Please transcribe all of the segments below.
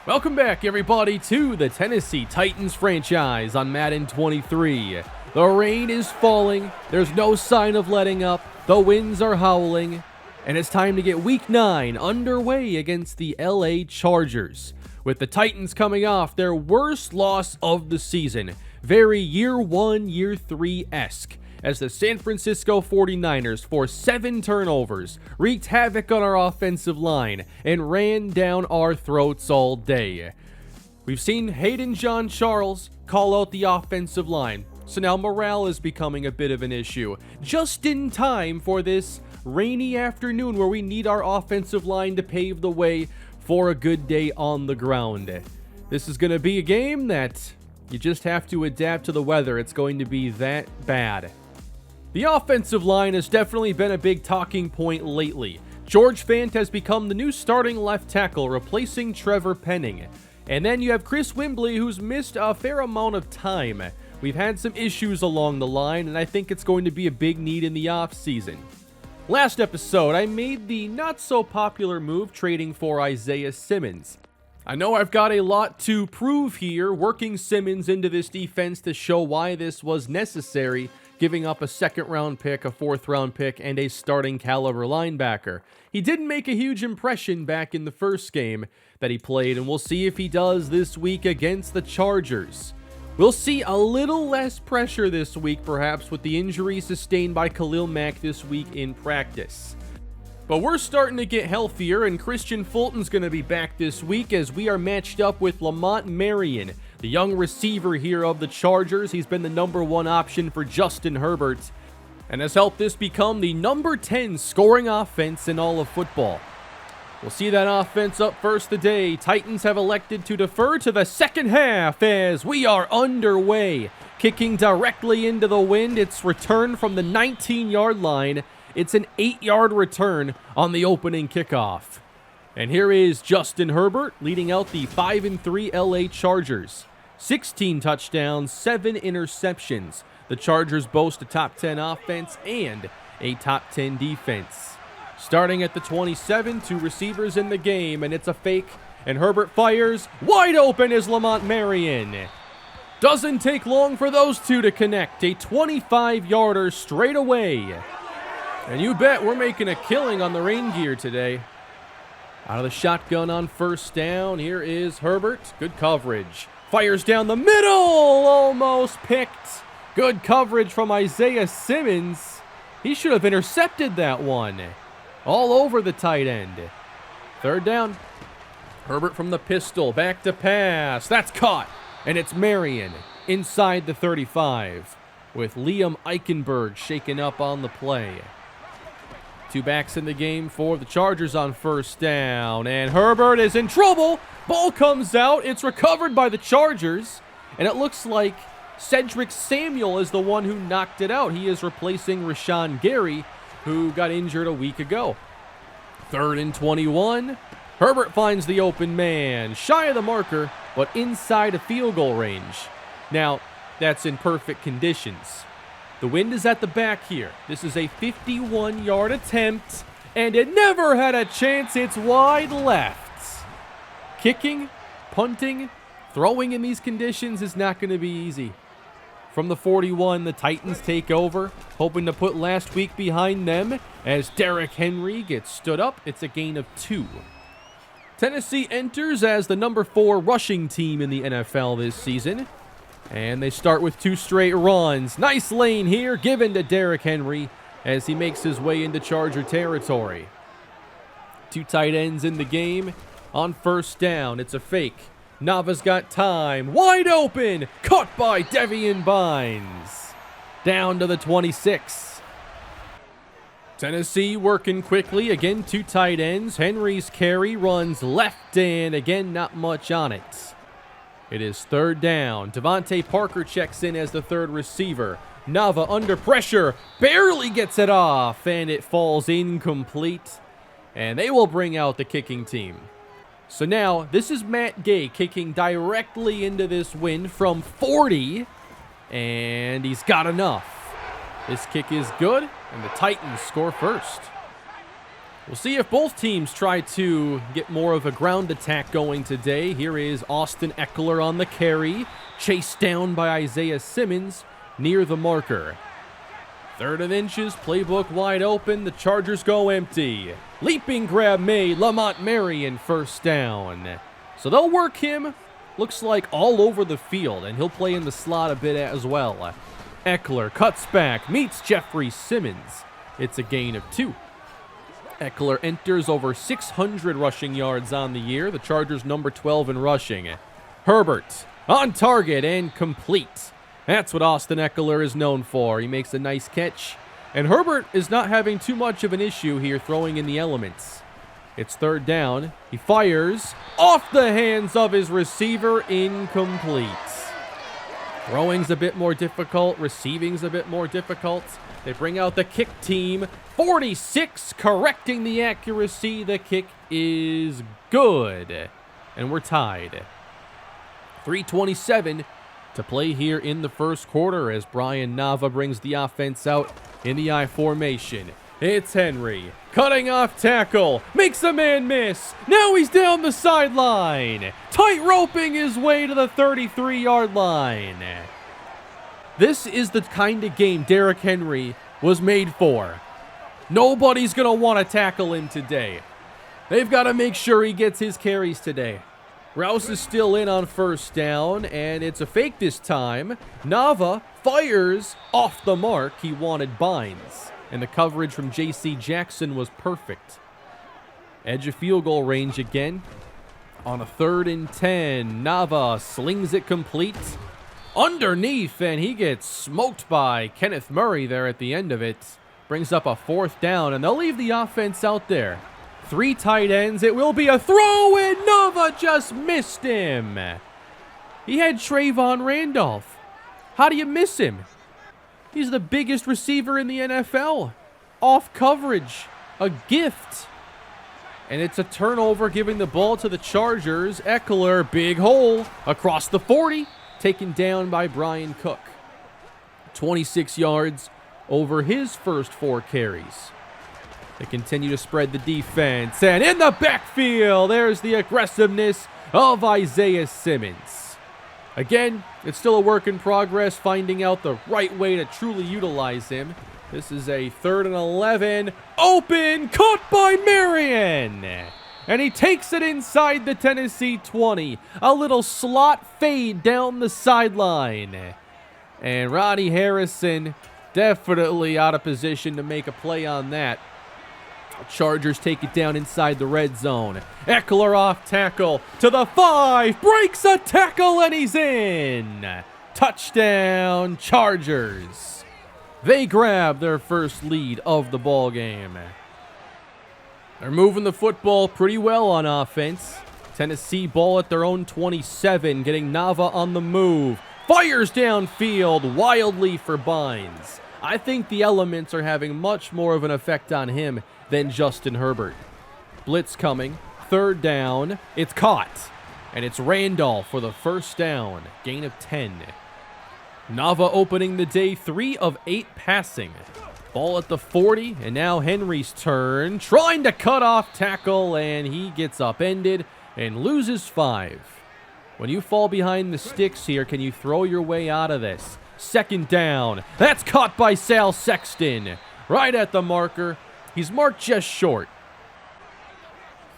Welcome back, everybody, to the Tennessee Titans franchise on Madden 23. The rain is falling, there's no sign of letting up, the winds are howling, and it's time to get Week 9 underway against the LA Chargers. With the Titans coming off their worst loss of the season, very Year 1, Year 3-esque, as the San Francisco 49ers forced 7 turnovers, wreaked havoc on our offensive line, and ran down our throats all day. We've seen Hayden John Charles call out the offensive line, so now morale is becoming a bit of an issue, just in time for this rainy afternoon where we need our offensive line to pave the way for a good day on the ground. This is going to be a game that you just have to adapt to the weather. It's going to be that bad. The offensive line has definitely been a big talking point lately. George Fant has become the new starting left tackle, replacing Trevor Penning. And then you have Chris Wimbley, who's missed a fair amount of time. We've had some issues along the line, and I think it's going to be a big need in the offseason. Last episode, I made the not-so-popular move trading for Isaiah Simmons. I know I've got a lot to prove here, working Simmons into this defense to show why this was necessary, giving up a second-round pick, a fourth-round pick, and a starting-caliber linebacker. He didn't make a huge impression back in the first game that he played, and we'll see if he does this week against the Chargers. We'll see a little less pressure this week, perhaps, with the injury sustained by Khalil Mack this week in practice. But we're starting to get healthier, and Christian Fulton's going to be back this week as we are matched up with Lamont Marion, the young receiver here of the Chargers. He's been the number 1 option for Justin Herbert and has helped this become the number 10 scoring offense in all of football. We'll see that offense up first today. Titans have elected to defer to the second half as we are underway. Kicking directly into the wind, it's returned from the 19-yard line. It's an 8-yard return on the opening kickoff. And here is Justin Herbert leading out the 5-3 LA Chargers. 16 touchdowns, 7 interceptions. The Chargers boast a top 10 offense and a top 10 defense. Starting at the 27, 2 receivers in the game, and it's a fake. And Herbert fires. Wide open is Lamont Marion. Doesn't take long for those two to connect. A 25-yarder straight away. And you bet we're making a killing on the rain gear today. Out of the shotgun on first down, here is Herbert. Good coverage. Fires down the middle, almost picked. Good coverage from Isaiah Simmons. He should have intercepted that one. All over the tight end. Third down. Herbert from the pistol, back to pass. That's caught, and it's Marion inside the 35 with Liam Eichenberg shaken up on the play. 2 backs in the game for the Chargers on first down, and Herbert is in trouble. Ball comes out. It's recovered by the Chargers, and it looks like Cedric Samuel is the one who knocked it out. He is replacing Rashawn Gary, who got injured a week ago. 3rd and 21. Herbert finds the open man, shy of the marker, but inside a field goal range. Now, that's in perfect conditions. The wind is at the back here. This is a 51-yard attempt, and it never had a chance. It's wide left. Kicking, punting, throwing in these conditions is not going to be easy. From the 41, the Titans take over, hoping to put last week behind them as Derrick Henry gets stood up. It's a gain of 2. Tennessee enters as the number 4 rushing team in the NFL this season. And they start with 2 straight runs. Nice lane here given to Derrick Henry as he makes his way into Charger territory. 2 tight ends in the game. On first down, it's a fake. Nava's got time. Wide open. Caught by Devian Bynes. Down to the 26. Tennessee working quickly. Again, 2 tight ends. Henry's carry runs left, and again, not much on it. It is 3rd down. Devontae Parker checks in as the 3rd receiver. Nava under pressure. Barely gets it off, and it falls incomplete. And they will bring out the kicking team. So now, this is Matt Gay kicking directly into this wind from 40, and he's got enough. This kick is good, and the Titans score first. We'll see if both teams try to get more of a ground attack going today. Here is Austin Ekeler on the carry, chased down by Isaiah Simmons near the marker. 3rd and inches, playbook wide open, the Chargers go empty. Leaping grab made, Lamont Marion first down. So they'll work him, looks like all over the field, and he'll play in the slot a bit as well. Ekeler cuts back, meets Jeffrey Simmons. It's a gain of 2. Ekeler enters over 600 rushing yards on the year, the Chargers number 12 in rushing. Herbert on target and complete. That's what Austin Ekeler is known for. He makes a nice catch. And Herbert is not having too much of an issue here throwing in the elements. It's 3rd down. He fires off the hands of his receiver, incomplete. Throwing's a bit more difficult. Receiving's a bit more difficult. They bring out the kick team. 46, correcting the accuracy. The kick is good. And we're tied. 3:27 to play here in the first quarter as Brian Nava brings the offense out in the I formation. It's Henry, cutting off tackle, makes a man miss. Now he's down the sideline, tight roping his way to the 33-yard line. This is the kind of game Derrick Henry was made for. Nobody's going to want to tackle him today. They've got to make sure he gets his carries today. Rouse is still in on 1st down, and it's a fake this time. Nava fires off the mark. He wanted Bynes, and the coverage from J.C. Jackson was perfect. Edge of field goal range again. On a 3rd and 10, Nava slings it complete. Underneath, and he gets smoked by Kenneth Murray there at the end of it. Brings up a 4th down, and they'll leave the offense out there. 3 tight ends. It will be a throw, and Nava just missed him. He had Trayvon Randolph. How do you miss him? He's the biggest receiver in the NFL. Off coverage. A gift. And it's a turnover, giving the ball to the Chargers. Ekeler, big hole across the 40. Taken down by Brian Cook. 26 yards over his first 4 carries. They continue to spread the defense, and in the backfield, there's the aggressiveness of Isaiah Simmons. Again, it's still a work in progress, finding out the right way to truly utilize him. This is a 3rd and 11, open, caught by Marion, and he takes it inside the Tennessee 20. A little slot fade down the sideline, and Ronnie Harrison definitely out of position to make a play on that. Chargers take it down inside the red zone. Ekeler off tackle to the 5, breaks a tackle, and he's in. Touchdown, Chargers. They grab their first lead of the ball game. They're moving the football pretty well on offense. Tennessee ball at their own 27, getting Nava on the move. Fires downfield wildly for Bynes. I think the elements are having much more of an effect on him than Justin Herbert. Blitz coming. 3rd down. It's caught. And it's Randolph for the 1st down. Gain of 10. Nava opening the day, 3 of 8 passing. Ball at the 40, and now Henry's turn. Trying to cut off tackle, and he gets upended and loses 5. When you fall behind the sticks here, can you throw your way out of this? 2nd down. That's caught by Sal Sexton. Right at the marker. He's marked just short.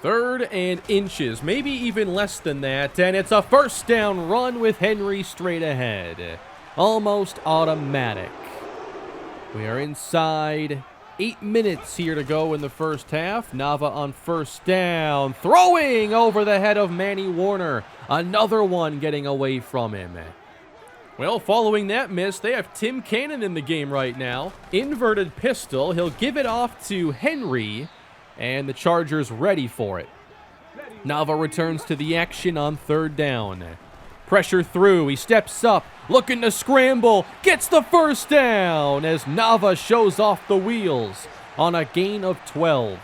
3rd and inches, maybe even less than that, and it's a 1st down run with Henry straight ahead. Almost automatic. We are inside 8 minutes here to go in the first half. Nava on 1st down, throwing over the head of Manny Warner. Another one getting away from him. Well, following that miss, they have Tim Cannon in the game right now. Inverted pistol. He'll give it off to Henry, and the Chargers ready for it. Nava returns to the action on 3rd down. Pressure through. He steps up, looking to scramble. Gets the 1st down as Nava shows off the wheels on a gain of 12.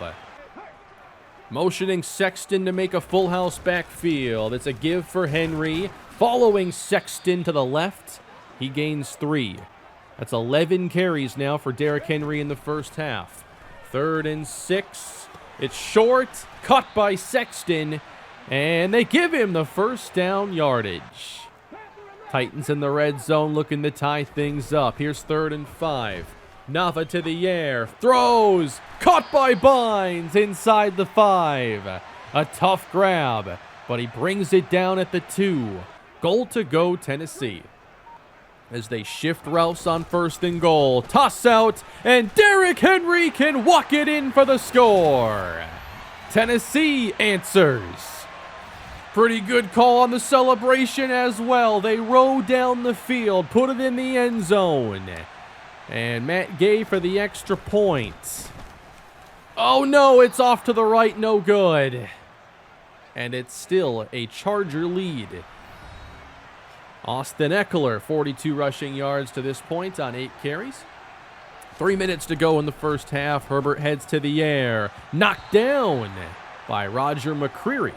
Motioning Sexton to make a full house backfield. It's a give for Henry. Following Sexton to the left, he gains 3. That's 11 carries now for Derrick Henry in the first half. 3rd and 6. It's short, caught by Sexton, and they give him the first down yardage. Titans in the red zone looking to tie things up. Here's 3rd and 5. Nava to the air, throws, caught by Bynes inside the 5. A tough grab, but he brings it down at the 2. Goal to go, Tennessee. As they shift routes on 1st and goal, toss out, and Derrick Henry can walk it in for the score. Tennessee answers. Pretty good call on the celebration as well. They row down the field, put it in the end zone. And Matt Gay for the extra point. Oh no, it's off to the right, no good. And it's still a Charger lead. Austin Eckler, 42 rushing yards to this point on 8 carries. 3 minutes to go in the first half. Herbert heads to the air. Knocked down by Roger McCreary.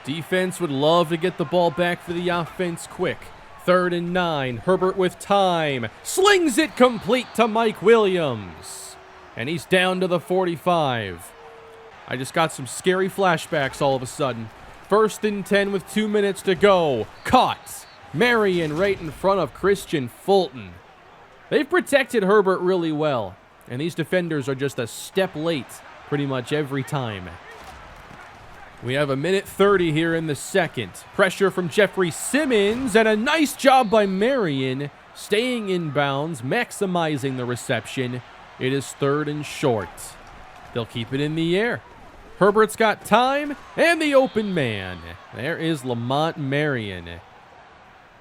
Defense would love to get the ball back for the offense quick. 3rd and 9. Herbert with time. Slings it complete to Mike Williams. And he's down to the 45. I just got some scary flashbacks all of a sudden. 1st and 10 with 2 minutes to go. Caught. Marion right in front of Christian Fulton. They've protected Herbert really well. And these defenders are just a step late pretty much every time. We have 1:30 here in the second. Pressure from Jeffrey Simmons, and a nice job by Marion, staying in bounds, maximizing the reception. It is 3rd and short. They'll keep it in the air. Herbert's got time, and the open man. There is Lamont Marion.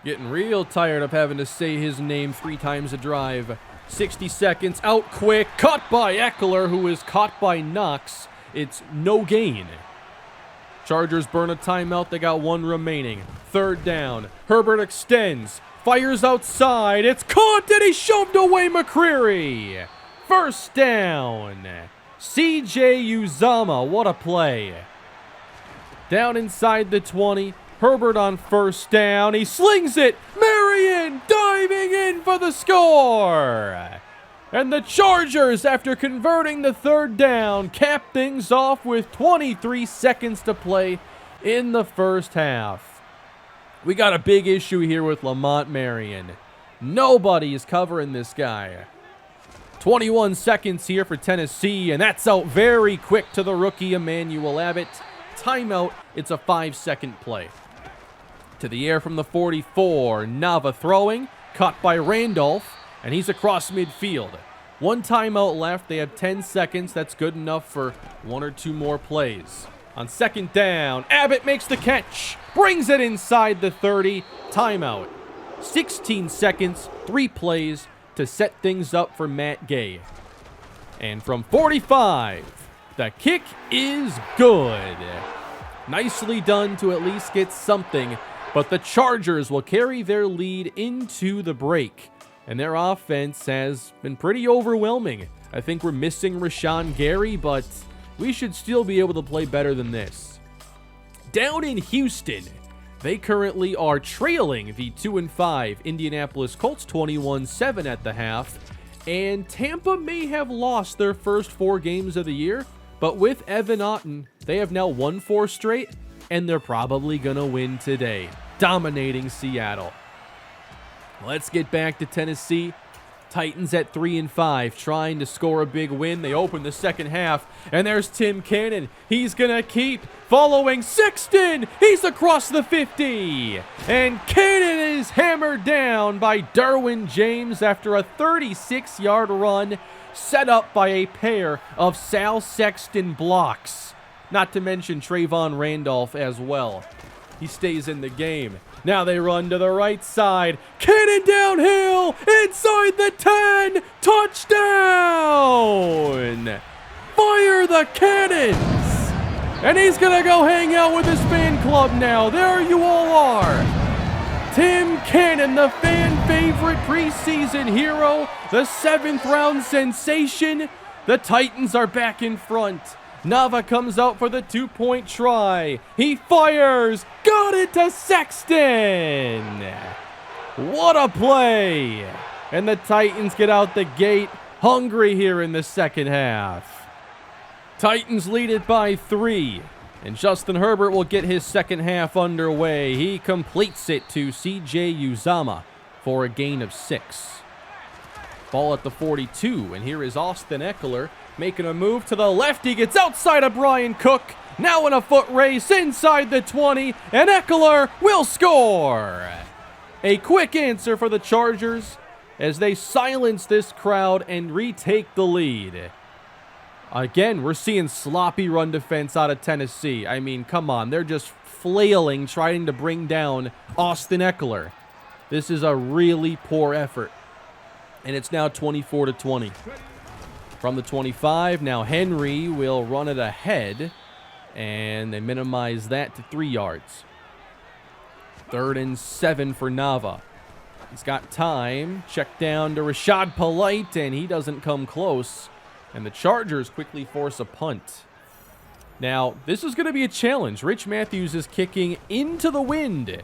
Getting real tired of having to say his name 3 times a drive. 60 seconds, out quick, caught by Eckler, who is caught by Knox. It's no gain. Chargers burn a timeout. They got 1 remaining. 3rd down. Herbert extends. Fires outside. It's caught, and he shoved away McCreary. 1st down. C.J. Uzama. What a play. Down inside the 20. Herbert on 1st down. He slings it. Marion diving in for the score. And the Chargers, after converting the 3rd down, cap things off with 23 seconds to play in the first half. We got a big issue here with Lamont Marion. Nobody is covering this guy. 21 seconds here for Tennessee, and that's out very quick to the rookie Emmanuel Abbott. Timeout, it's a 5-second play. To the air from the 44, Nava throwing, caught by Randolph. And he's across midfield. 1 timeout left. They have 10 seconds. That's good enough for 1 or 2 more plays. On 2nd down, Abbott makes the catch. Brings it inside the 30. Timeout. 16 seconds, 3 plays to set things up for Matt Gay. And from 45, the kick is good. Nicely done to at least get something. But the Chargers will carry their lead into the break. And their offense has been pretty overwhelming. I think we're missing Rashawn Gary, but we should still be able to play better than this. Down in Houston, they currently are trailing the 2-5 Indianapolis Colts 21-7 at the half. And Tampa may have lost their first 4 games of the year, but with Evan Otten, they have now won 4 straight, and they're probably going to win today, dominating Seattle. Let's get back to Tennessee. Titans at 3-5, trying to score a big win. They open the second half, and there's Tim Cannon. He's going to keep following Sexton. He's across the 50. And Cannon is hammered down by Derwin James after a 36-yard run set up by a pair of Sal Sexton blocks. Not to mention Trayvon Randolph as well. He stays in the game. Now they run to the right side. Cannon downhill, inside the 10. Touchdown! Fire the cannons! And he's going to go hang out with his fan club now. There you all are. Tim Cannon, the fan favorite preseason hero, the 7th round sensation. The Titans are back in front. Nava comes out for the 2-point try. He fires. Got it to Sexton. What a play. And the Titans get out the gate hungry here in the second half. Titans lead it by 3. And Justin Herbert will get his second half underway. He completes it to C.J. Uzomah for a gain of 6. Ball at the 42, and here is Austin Ekeler making a move to the left. He gets outside of Brian Cook. Now in a foot race inside the 20, and Ekeler will score. A quick answer for the Chargers as they silence this crowd and retake the lead. Again, we're seeing sloppy run defense out of Tennessee. I mean, come on. They're just flailing, trying to bring down Austin Ekeler. This is a really poor effort. And it's now 24-20. From the 25, now Henry will run it ahead. And they minimize that to 3 yards. 3rd and 7 for Nava. He's got time. Check down to Rashad Polite, and he doesn't come close. And the Chargers quickly force a punt. Now, this is going to be a challenge. Rich Matthews is kicking into the wind.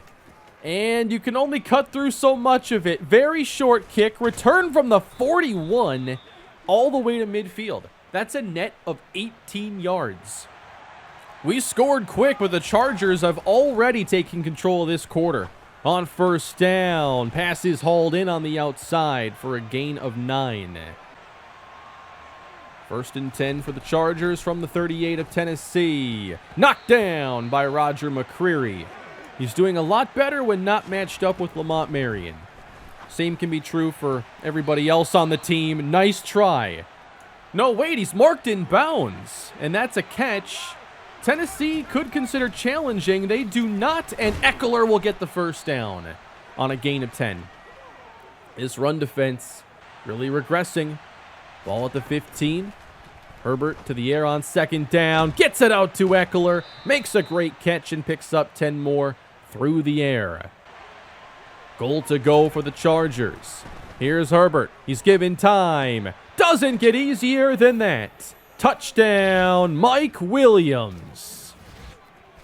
And you can only cut through so much of it. Very short kick. Return from the 41 all the way to midfield. That's a net of 18 yards. We scored quick, but the Chargers have already taken control of this quarter. On first down, pass is hauled in on the outside for a gain of 9. 1st and 10 for the Chargers from the 38 of Tennessee. Knocked down by Roger McCreary. He's doing a lot better when not matched up with Lamont Marion. Same can be true for everybody else on the team. Nice try. No, wait, he's marked in bounds, and that's a catch. Tennessee could consider challenging. They do not, and Ekeler will get the first down on a gain of 10. This run defense really regressing. Ball at the 15. Herbert to the air on 2nd down. Gets it out to Ekeler. Makes a great catch and picks up 10 more through the air. Goal to go for the Chargers. Here's Herbert. He's given time. Doesn't get easier than that. Touchdown, Mike Williams.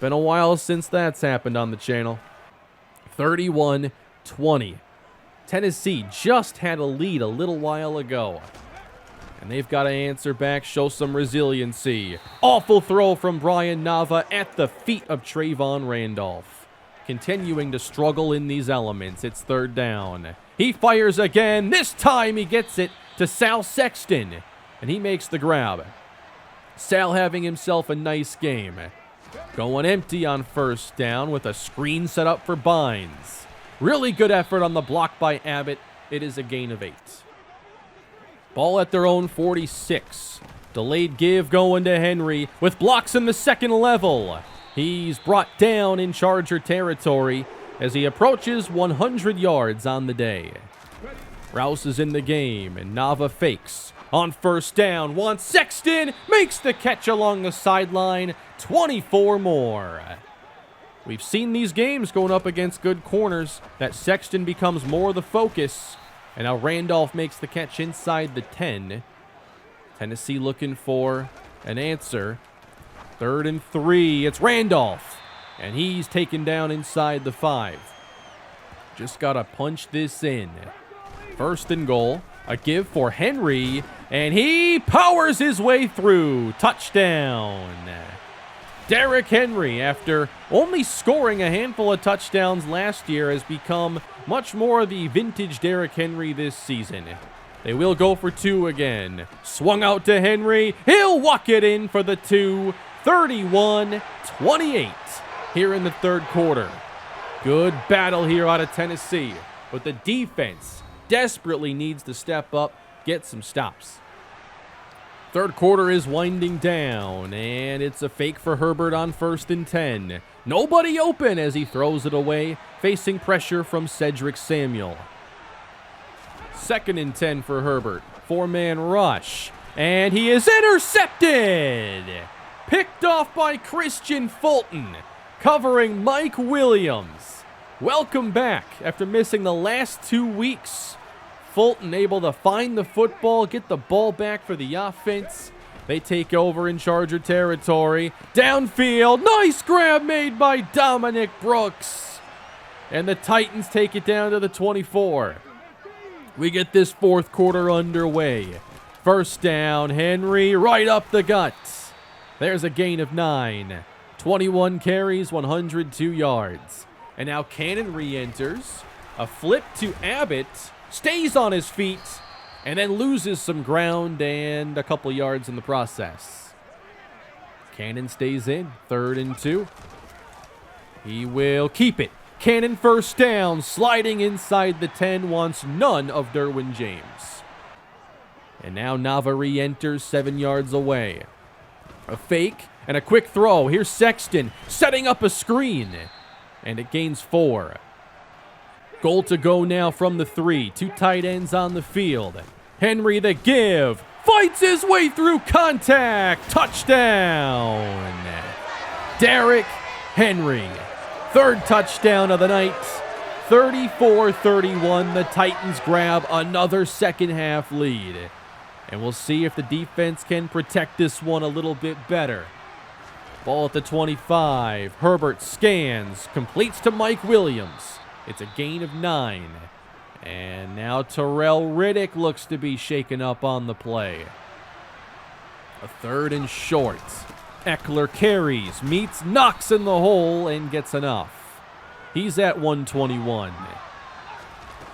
Been a while since that's happened on the channel. 31-20. Tennessee just had a lead a little while ago. And they've got to answer back, show some resiliency. Awful throw from Brian Nava at the feet of Trayvon Randolph. Continuing to struggle in these elements. It's 3rd down. He fires again. This time he gets it to Sal Sexton. And he makes the grab. Sal having himself a nice game. Going empty on 1st down with a screen set up for Bynes. Really good effort on the block by Abbott. It is a gain of 8. Ball at their own 46. Delayed give going to Henry with blocks in the 2nd level. He's brought down in Charger territory as he approaches 100 yards on the day. Rouse is in the game and Nava fakes. On 1st down, wants Sexton, makes the catch along the sideline, 24 more. We've seen these games going up against good corners that Sexton becomes more the focus. And now Randolph makes the catch inside the 10. Tennessee looking for an answer. 3rd and 3. It's Randolph. And he's taken down inside the 5. Just got to punch this in. 1st and goal. A give for Henry. And he powers his way through. Touchdown. Derrick Henry, after only scoring a handful of touchdowns last year, has become much more the vintage Derrick Henry this season. They will go for 2 again. Swung out to Henry. He'll walk it in for the 2. 31-28 here in the 3rd quarter. Good battle here out of Tennessee, but the defense desperately needs to step up, get some stops. 3rd quarter is winding down, and it's a fake for Herbert on 1st and 10. Nobody open as he throws it away, facing pressure from Cedric Samuel. 2nd and 10 for Herbert. 4-man rush, and he is intercepted. Picked off by Christian Fulton, covering Mike Williams. Welcome back after missing the last 2 weeks. Fulton able to find the football, get the ball back for the offense. They take over in Charger territory. Downfield, nice grab made by Dominic Brooks. And the Titans take it down to the 24. We get this 4th quarter underway. 1st down, Henry right up the gut. There's a gain of 9. 21 carries, 102 yards. And now Cannon re-enters. A flip to Abbott. Stays on his feet. And then loses some ground and a couple yards in the process. Cannon stays in. 3rd and 2. He will keep it. Cannon first down. Sliding inside the 10. Wants none of Derwin James. And now Nava re-enters 7 yards away. A fake and a quick throw. Here's Sexton setting up a screen. And it gains 4. Goal to go now from the 3. 2 tight ends on the field. Henry the give. Fights his way through contact. Touchdown. Derrick Henry. 3rd touchdown of the night. 34-31. The Titans grab another second half lead. And we'll see if the defense can protect this one a little bit better. Ball at the 25. Herbert scans. Completes to Mike Williams. It's a gain of 9. And now Terrell Riddick looks to be shaken up on the play. A 3rd and short. Eckler carries, meets, knocks in the hole, and gets enough. He's at 121.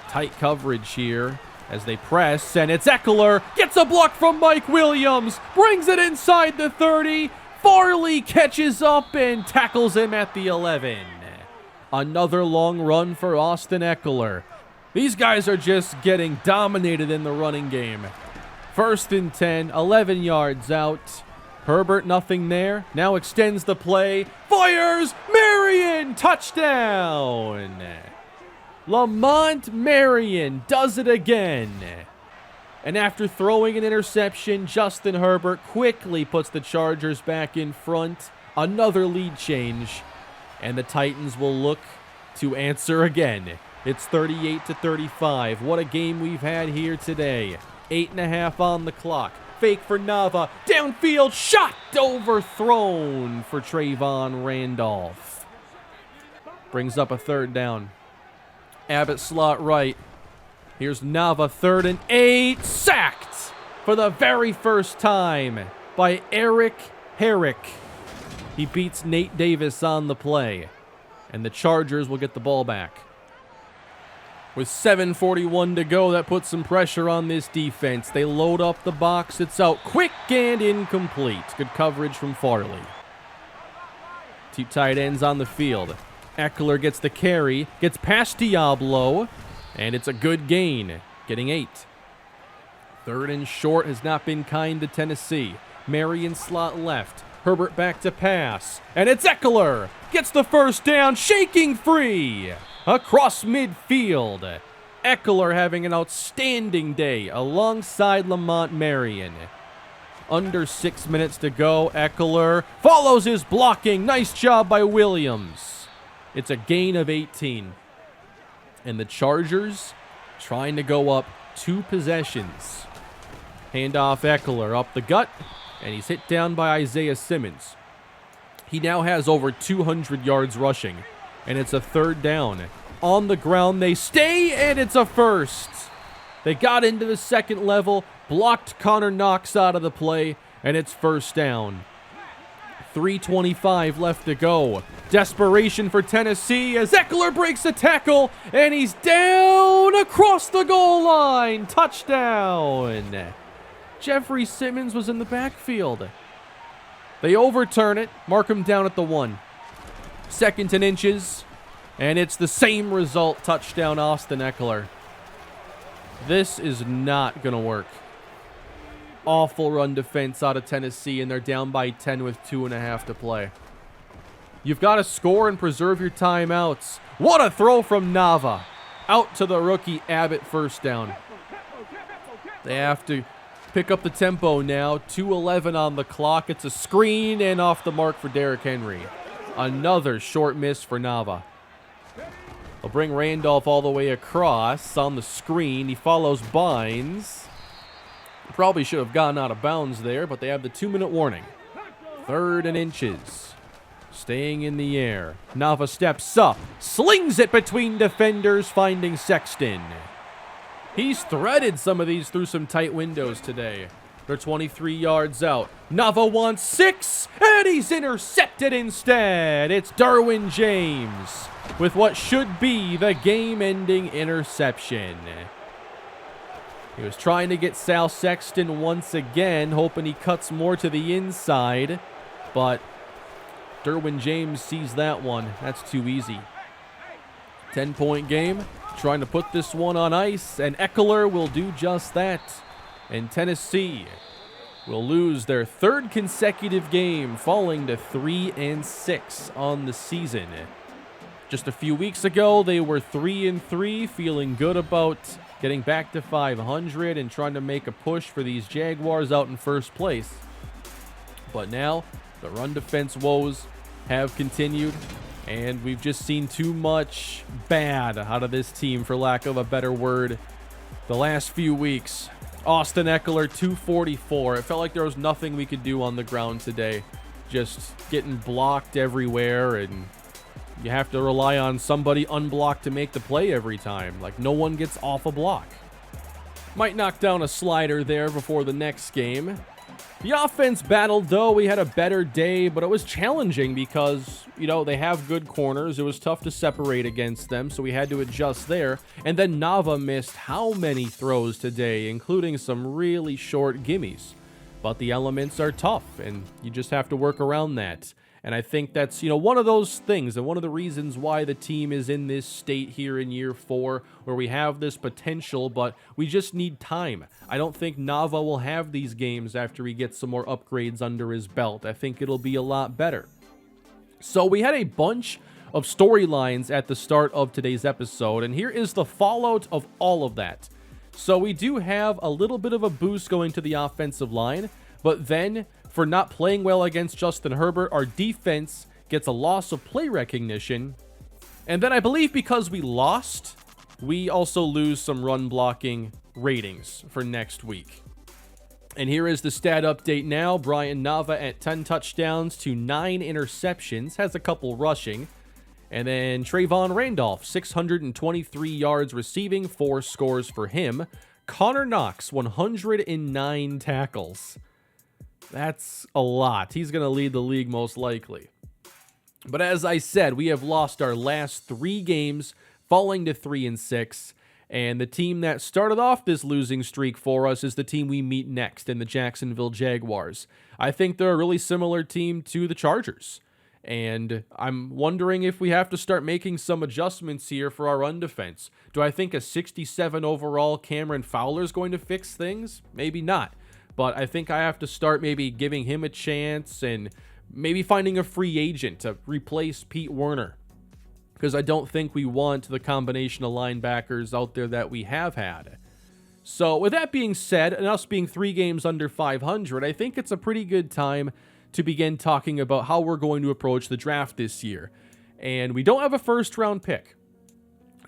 Tight coverage here as they press, and it's Eckler. Gets a block from Mike Williams. Brings it inside the 30. Farley catches up and tackles him at the 11. Another long run for Austin Eckler. These guys are just getting dominated in the running game. 1st and 10, 11 yards out. Herbert, nothing there. Now extends the play. Fires! Marion! Touchdown! Lamont Marion does it again. And after throwing an interception, Justin Herbert quickly puts the Chargers back in front. Another lead change. And the Titans will look to answer again. It's 38-35. What a game we've had here today. 8.5 on the clock. Fake for Nava. Downfield shot. Overthrown for Trayvon Randolph. Brings up a 3rd down. Abbott slot right. Here's Nava, 3rd and 8. Sacked for the very first time by Eric Herrick. He beats Nate Davis on the play. And the Chargers will get the ball back. With 7:41 to go, that puts some pressure on this defense. They load up the box. It's out quick and incomplete. Good coverage from Farley. 2 tight ends on the field. Eckler gets the carry, gets past Diablo, and it's a good gain, getting 8. 3rd and short has not been kind to Tennessee. Marion slot left. Herbert back to pass, and it's Eckler. Gets the first down, shaking free. Across midfield. Eckler having an outstanding day alongside Lamont Marion. Under 6 minutes to go. Eckler follows his blocking. Nice job by Williams. It's a gain of 18. And the Chargers trying to go up 2 possessions. Handoff Eckler up the gut. And he's hit down by Isaiah Simmons. He now has over 200 yards rushing. And it's a 3rd down. On the ground they stay, and it's a 1st. They got into the 2nd level, blocked Connor Knox out of the play, and it's 1st down. 3:25 left to go. Desperation for Tennessee as Eckler breaks a tackle, and he's down across the goal line. Touchdown. Jeffrey Simmons was in the backfield. They overturn it, mark him down at the 1. 2nd and inches, and it's the same result. Touchdown, Austin Eckler. This is not going to work. Awful run defense out of Tennessee, and they're down by 10 with 2.5 to play. You've got to score and preserve your timeouts. What a throw from Nava. Out to the rookie Abbott, 1st down. They have to pick up the tempo now. 2:11 on the clock. It's a screen and off the mark for Derrick Henry. Another short miss for Nava. They'll bring Randolph all the way across on the screen. He follows Bynes. Probably should have gotten out of bounds there, but they have the 2-minute warning. 3rd and inches. Staying in the air. Nava steps up. Slings it between defenders, finding Sexton. He's threaded some of these through some tight windows today. They're 23 yards out. Nava wants 6, and he's intercepted instead. It's Derwin James with what should be the game-ending interception. He was trying to get Sal Sexton once again, hoping he cuts more to the inside, but Derwin James sees that one. That's too easy. 10-point game, trying to put this one on ice, and Eckler will do just that. And Tennessee will lose their 3rd consecutive game, falling to 3-6 on the season. Just a few weeks ago, they were 3-3, feeling good about getting back to 500 and trying to make a push for these Jaguars out in first place. But now, the run defense woes have continued, and we've just seen too much bad out of this team, for lack of a better word, the last few weeks. Austin Eckler, 244. It felt like there was nothing we could do on the ground today. Just getting blocked everywhere, and you have to rely on somebody unblocked to make the play every time. Like, no one gets off a block. Might knock down a slider there before the next game. The offense battled, though. We had a better day, but it was challenging because, you know, they have good corners. It was tough to separate against them, so we had to adjust there. And then Nava missed how many throws today, including some really short gimmies. But the elements are tough, and you just have to work around that. And I think that's, you know, one of those things and one of the reasons why the team is in this state here in year 4, where we have this potential, but we just need time. I don't think Nava will have these games after he gets some more upgrades under his belt. I think it'll be a lot better. So we had a bunch of storylines at the start of today's episode, and here is the fallout of all of that. So we do have a little bit of a boost going to the offensive line, but then for not playing well against Justin Herbert, our defense gets a loss of play recognition. And then I believe because we lost, we also lose some run blocking ratings for next week. And here is the stat update now. Brian Nava at 10 touchdowns to 9 interceptions, has a couple rushing. And then Trayvon Randolph, 623 yards receiving, 4 scores for him. Connor Knox, 109 tackles. That's a lot. He's going to lead the league most likely. But as I said, we have lost our last 3 games, falling to 3-6. And the team that started off this losing streak for us is the team we meet next in the Jacksonville Jaguars. I think they're a really similar team to the Chargers. And I'm wondering if we have to start making some adjustments here for our run defense. Do I think a 67 overall Cameron Fowler is going to fix things? Maybe not. But I think I have to start maybe giving him a chance and maybe finding a free agent to replace Pete Werner. Because I don't think we want the combination of linebackers out there that we have had. So with that being said, and us being 3 games under 500, I think it's a pretty good time to begin talking about how we're going to approach the draft this year. And we don't have a first round pick.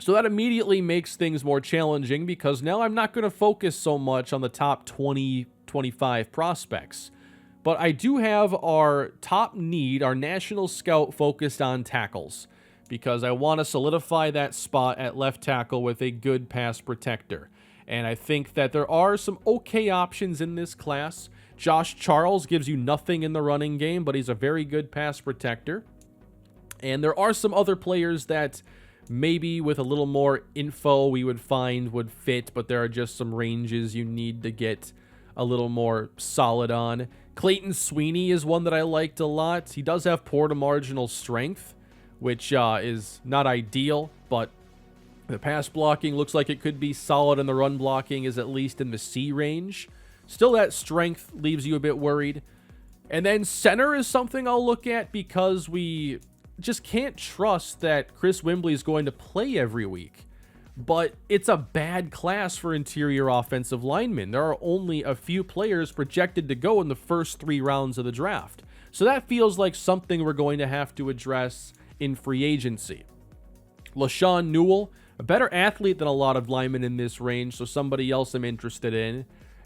So that immediately makes things more challenging because now I'm not going to focus so much on the top 20, 25 prospects. But I do have our top need, our national scout, focused on tackles because I want to solidify that spot at left tackle with a good pass protector. And I think that there are some okay options in this class. Josh Charles gives you nothing in the running game, but he's a very good pass protector. And there are some other players that maybe with a little more info we would find would fit, but there are just some ranges you need to get a little more solid on. Clayton Sweeney is one that I liked a lot. He does have poor to marginal strength, which is not ideal, but the pass blocking looks like it could be solid, and the run blocking is at least in the C range. Still, that strength leaves you a bit worried. And then center is something I'll look at because we just can't trust that Chris Wembley is going to play every week. But it's a bad class for interior offensive linemen. There are only a few players projected to go in the first 3 rounds of the draft. So that feels like something we're going to have to address in free agency. LaShawn Newell, a better athlete than a lot of linemen in this range, so somebody else I'm interested in.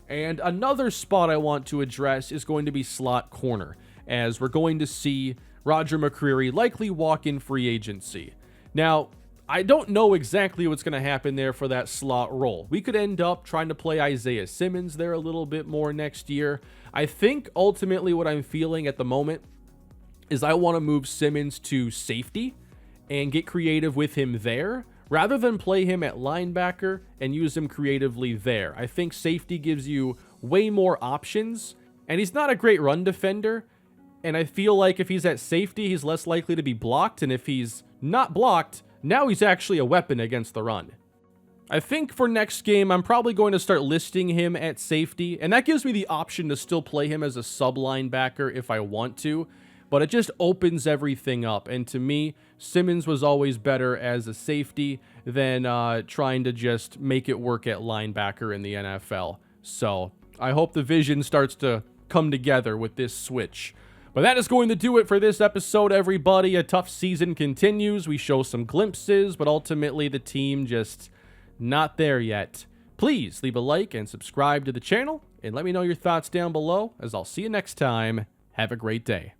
And another spot I want to address is going to be slot corner, as we're going to see Roger McCreary likely walk in free agency. Now, I don't know exactly what's going to happen there for that slot role. We could end up trying to play Isaiah Simmons there a little bit more next year. I think ultimately what I'm feeling at the moment is I want to move Simmons to safety and get creative with him there, rather than play him at linebacker and use him creatively there. I think safety gives you way more options, and he's not a great run defender, and I feel like if he's at safety, he's less likely to be blocked, and if he's not blocked, now he's actually a weapon against the run. I think for next game, I'm probably going to start listing him at safety, and that gives me the option to still play him as a sub-linebacker if I want to, but it just opens everything up. And to me, Simmons was always better as a safety than trying to just make it work at linebacker in the NFL. So I hope the vision starts to come together with this switch. But that is going to do it for this episode, everybody. A tough season continues. We show some glimpses, but ultimately the team just not there yet. Please leave a like and subscribe to the channel, and let me know your thoughts down below, as I'll see you next time. Have a great day.